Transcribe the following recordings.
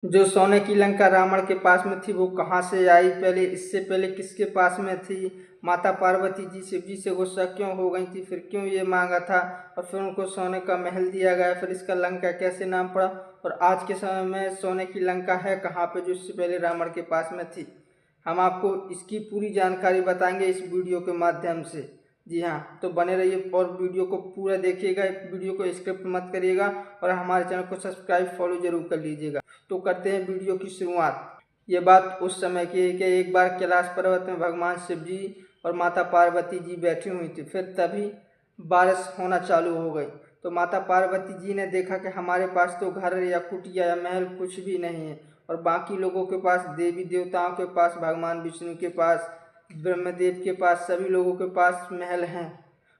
जो सोने की लंका रावण के पास में थी वो कहाँ से आई, पहले इससे पहले किसके पास में थी, माता पार्वती जी शिव जी से गुस्सा क्यों हो गई थी, फिर क्यों ये मांगा था और फिर उनको सोने का महल दिया गया, फिर इसका लंका कैसे नाम पड़ा और आज के समय में सोने की लंका है कहाँ पे जो इससे पहले रावण के पास में थी। हम आपको इसकी पूरी जानकारी बताएंगे इस वीडियो के माध्यम से। जी हाँ, तो बने रहिए और वीडियो को पूरा देखिएगा, वीडियो को स्किप मत करिएगा और हमारे चैनल को सब्सक्राइब फॉलो जरूर कर लीजिएगा। तो करते हैं वीडियो की शुरुआत। ये बात उस समय की है कि एक बार कैलाश पर्वत में भगवान शिव जी और माता पार्वती जी बैठी हुई थी, फिर तभी बारिश होना चालू हो गई। तो माता पार्वती जी ने देखा कि हमारे पास तो घर या कुटिया या महल कुछ भी नहीं है और बाकी लोगों के पास, देवी देवताओं के पास, भगवान विष्णु के पास, ब्रह्मदेव के पास, सभी लोगों के पास महल हैं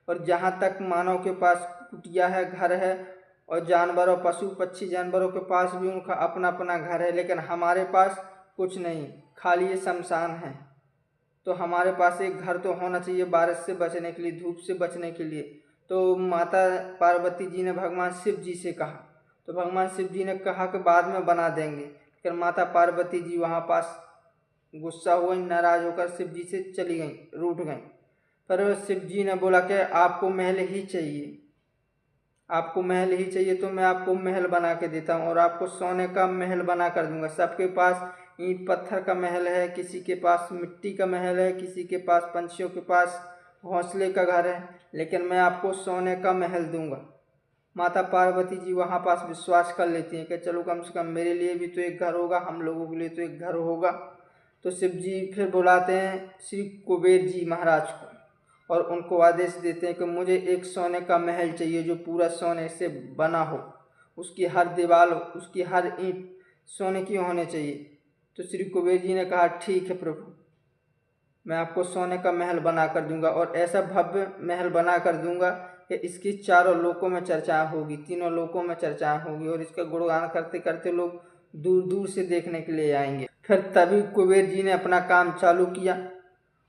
और जहाँ तक मानव के पास कुटिया है, घर है और जानवरों, पशु पक्षी जानवरों के पास भी उनका अपना अपना घर है, लेकिन हमारे पास कुछ नहीं, खाली ये शमशान है। तो हमारे पास एक घर तो होना चाहिए बारिश से बचने के लिए, धूप से बचने के लिए। तो माता पार्वती जी ने भगवान शिव जी से कहा, तो भगवान शिव जी ने कहा कि बाद में बना देंगे, लेकिन माता पार्वती जी वहाँ पास गुस्सा हुई, नाराज होकर शिव जी से चली गई, रूठ गई। पर शिव जी ने बोला कि आपको महल ही चाहिए, आपको महल ही चाहिए तो मैं आपको महल बना के देता हूँ और आपको सोने का महल बना कर दूंगा। सबके पास ईंट पत्थर का महल है, किसी के पास मिट्टी का महल है, किसी के पास पंछियों के पास घोंसले का घर है, लेकिन मैं आपको सोने का महल दूंगा। माता पार्वती जी वहाँ पास विश्वास कर लेती हैं कि चलो कम से कम मेरे लिए भी तो एक घर होगा, हम लोगों के लिए तो एक घर होगा। तो शिव जी फिर बुलाते हैं श्री कुबेर जी महाराज को और उनको आदेश देते हैं कि मुझे एक सोने का महल चाहिए जो पूरा सोने से बना हो, उसकी हर दीवार, उसकी हर ईंट सोने की होनी चाहिए। तो श्री कुबेर जी ने कहा ठीक है प्रभु, मैं आपको सोने का महल बना कर दूंगा और ऐसा भव्य महल बना कर दूंगा कि इसकी चारों लोकों में चर्चा होगी, तीनों लोकों में चर्चा होगी और इसका गुणगान करते करते लोग दूर दूर से देखने के लिए आएंगे। फिर तभी कुबेर जी ने अपना काम चालू किया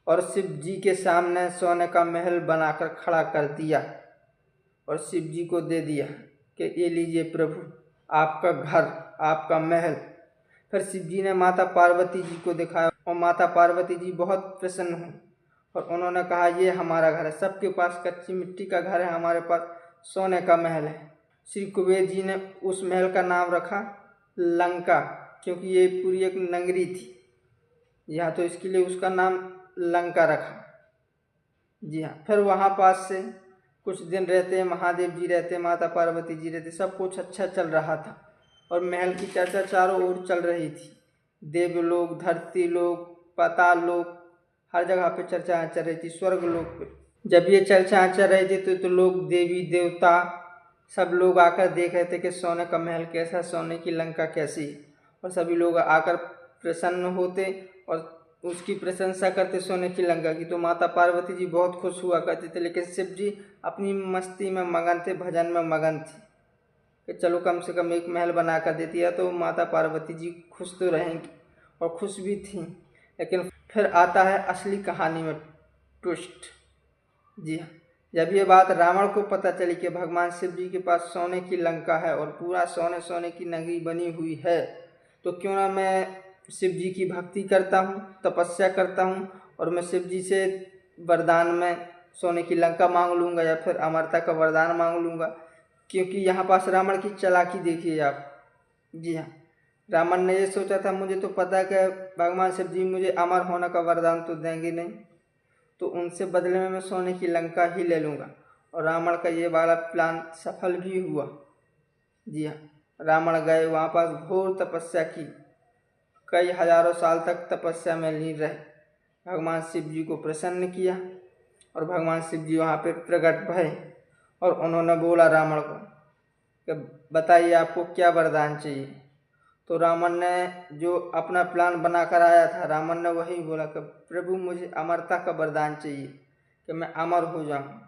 और शिव जी के सामने सोने का महल बनाकर खड़ा कर दिया और शिव जी को दे दिया कि ये लीजिए प्रभु, आपका घर, आपका महल। फिर शिव जी ने माता पार्वती जी को दिखाया और माता पार्वती जी बहुत प्रसन्न हुई और उन्होंने कहा ये हमारा घर है, सबके पास कच्ची मिट्टी का घर है, हमारे पास सोने का महल है। श्री कुबेर जी ने उस महल का नाम रखा लंका, क्योंकि ये पूरी एक नगरी थी यहाँ, तो इसके लिए उसका नाम लंका रखा। जी हाँ, फिर वहाँ पास से कुछ दिन रहते, महादेव जी रहते, माता पार्वती जी रहते, सब कुछ अच्छा चल रहा था और महल की चर्चा चारों ओर चल रही थी। देवलोक, धरती लोक, पाताल लोक, हर जगह पे चर्चा चल रही थी, स्वर्ग लोक पे। जब ये चर्चा चल रही थी तो लोग, देवी देवता, सब लोग आकर देख रहे थे कि सोने का महल कैसा, सोने की लंका कैसी, और सभी लोग आकर प्रसन्न होते और उसकी प्रशंसा करते सोने की लंका की। तो माता पार्वती जी बहुत खुश हुआ करते थे, लेकिन शिव जी अपनी मस्ती में मगन थे, भजन में मगन थे कि चलो कम से कम एक महल बना कर देती है तो माता पार्वती जी खुश तो रहेंगी, और खुश भी थीं। लेकिन फिर आता है असली कहानी में ट्विस्ट। जी हाँ, जब ये बात रावण को पता चली कि भगवान शिव जी के पास सोने की लंका है और पूरा सोने सोने की नगरी बनी हुई है, तो क्यों ना मैं शिव जी की भक्ति करता हूँ, तपस्या करता हूँ और मैं शिव जी से वरदान में सोने की लंका मांग लूँगा या फिर अमरता का वरदान मांग लूँगा। क्योंकि यहाँ पास रावण की चालाकी देखिए आप। जी हाँ, रावण ने ये सोचा था मुझे तो पता है कि भगवान शिव जी मुझे अमर होने का वरदान तो देंगे नहीं, तो उनसे बदले में मैं सोने की लंका ही ले लूँगा, और रावण का ये वाला प्लान सफल भी हुआ। जी हाँ, रावण गए वहाँ पास, घोर तपस्या की, कई हजारों साल तक तपस्या में लीन रहे, भगवान शिव जी को प्रसन्न किया और भगवान शिव जी वहाँ पे प्रकट भये और उन्होंने बोला रावण को कि बताइए आपको क्या वरदान चाहिए। तो रावण ने जो अपना प्लान बनाकर आया था, रावण ने वही बोला कि प्रभु मुझे अमरता का वरदान चाहिए कि मैं अमर हो जाऊं।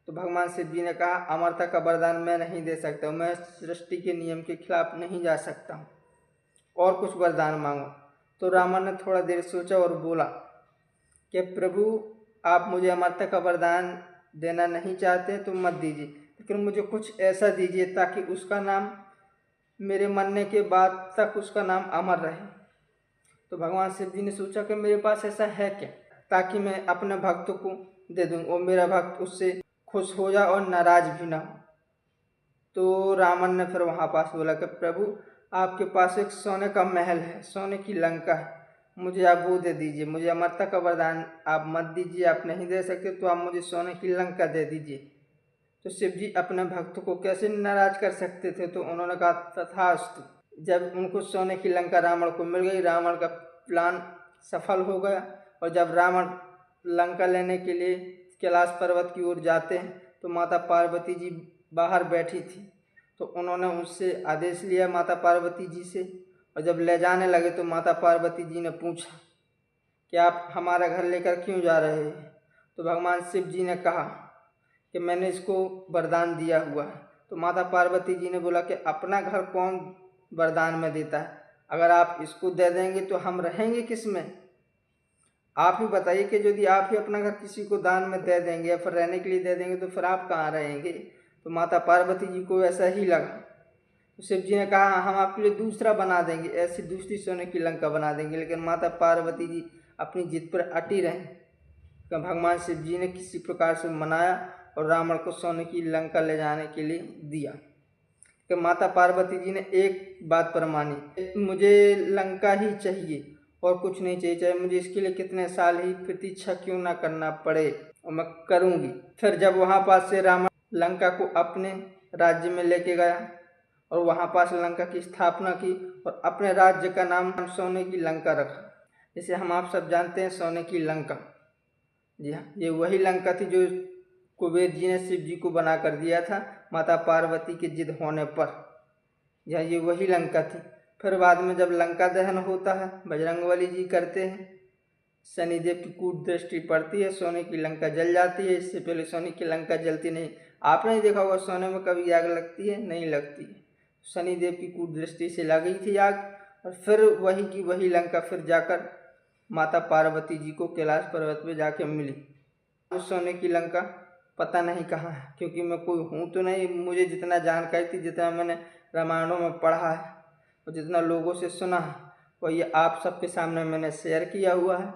तो भगवान शिव जी ने कहा अमरता का वरदान मैं नहीं दे सकता, मैं सृष्टि के नियम के खिलाफ नहीं जा सकता हूँ, और कुछ वरदान मांगो। तो रावण ने थोड़ा देर सोचा और बोला कि प्रभु आप मुझे अमरता का वरदान देना नहीं चाहते तो मत दीजिए, लेकिन मुझे कुछ ऐसा दीजिए ताकि उसका नाम मेरे मरने के बाद तक उसका नाम अमर रहे। तो भगवान शिव जी ने सोचा कि मेरे पास ऐसा है क्या ताकि मैं अपने भक्त को दे दूँ और मेरा भक्त उससे खुश हो जाए और नाराज भी ना हो। तो रावण ने फिर वहाँ पास बोला कि प्रभु आपके पास एक सोने का महल है, सोने की लंका है, मुझे आप वो दे दीजिए, मुझे अमरता का वरदान आप मत दीजिए, आप नहीं दे सकते तो आप मुझे सोने की लंका दे दीजिए। तो शिव जी अपने भक्त को कैसे नाराज कर सकते थे, तो उन्होंने कहा तथास्तु। जब उनको सोने की लंका रावण को मिल गई, रावण का प्लान सफल हो गया। और जब रावण लंका लेने के लिए कैलाश पर्वत की ओर जाते हैं तो माता पार्वती जी बाहर बैठी थी। तो उन्होंने उससे आदेश लिया माता पार्वती जी से, और जब ले जाने लगे तो माता पार्वती जी ने पूछा कि आप हमारा घर लेकर क्यों जा रहे हैं। तो भगवान शिव जी ने कहा कि मैंने इसको वरदान दिया हुआ है। तो माता पार्वती जी ने बोला कि अपना घर कौन वरदान में देता है, अगर आप इसको दे देंगे तो हम रहेंगे किस में। आप ही बताइए कि यदि आप ही अपना घर किसी को दान में दे देंगे या फिर रहने के लिए दे देंगे तो फिर आप कहाँ रहेंगे। तो माता पार्वती जी को ऐसा ही लगा। तो शिव जी ने कहा हम आपके लिए दूसरा बना देंगे, ऐसी दूसरी सोने की लंका बना देंगे। लेकिन माता पार्वती जी अपनी जिद पर अटी रहे। तो भगवान शिव जी ने किसी प्रकार से मनाया और रावण को सोने की लंका ले जाने के लिए दिया। कि माता पार्वती जी ने एक बात पर मानी, मुझे लंका ही चाहिए और कुछ नहीं चाहिए, चाहे मुझे इसके लिए कितने साल ही प्रतीक्षा क्यों ना करना पड़े, और मैं करूँगी। फिर जब वहाँ पास से रावण लंका को अपने राज्य में लेके गया और वहाँ पास लंका की स्थापना की और अपने राज्य का नाम सोने की लंका रखा। जैसे हम आप सब जानते हैं सोने की लंका, जी हाँ, ये वही लंका थी जो कुबेर जी ने शिव जी को बना कर दिया था माता पार्वती के जिद होने पर। यह ये वही लंका थी। फिर बाद में जब लंका दहन होता है, बजरंगबली जी करते हैं, शनिदेव की कूट दृष्टि पड़ती है, सोने की लंका जल जाती है। इससे पहले सोने की लंका जलती नहीं। आपने नहीं देखा होगा सोने में कभी आग लगती है, नहीं लगती है। शनिदेव की कूट दृष्टि से लगी थी आग, और फिर वही की वही लंका फिर जाकर माता पार्वती जी को कैलाश पर्वत पे जाके मिली। उस सोने की लंका पता नहीं कहाँ है, क्योंकि मैं कोई हूँ तो नहीं। मुझे जितना जानकारी थी, जितना मैंने रामायणों में पढ़ा है और जितना लोगों से सुना है, वही आप सबके सामने मैंने शेयर किया हुआ है।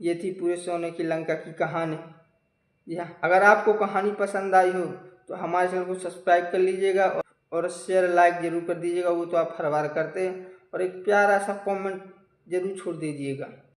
ये थी पूरे सोने की लंका की कहानी। यह अगर आपको कहानी पसंद आई हो तो हमारे चैनल को सब्सक्राइब कर लीजिएगा और शेयर लाइक जरूर कर दीजिएगा, वो तो आप हर बार करते हैं। और एक प्यारा सा कमेंट जरूर छोड़ दीजिएगा।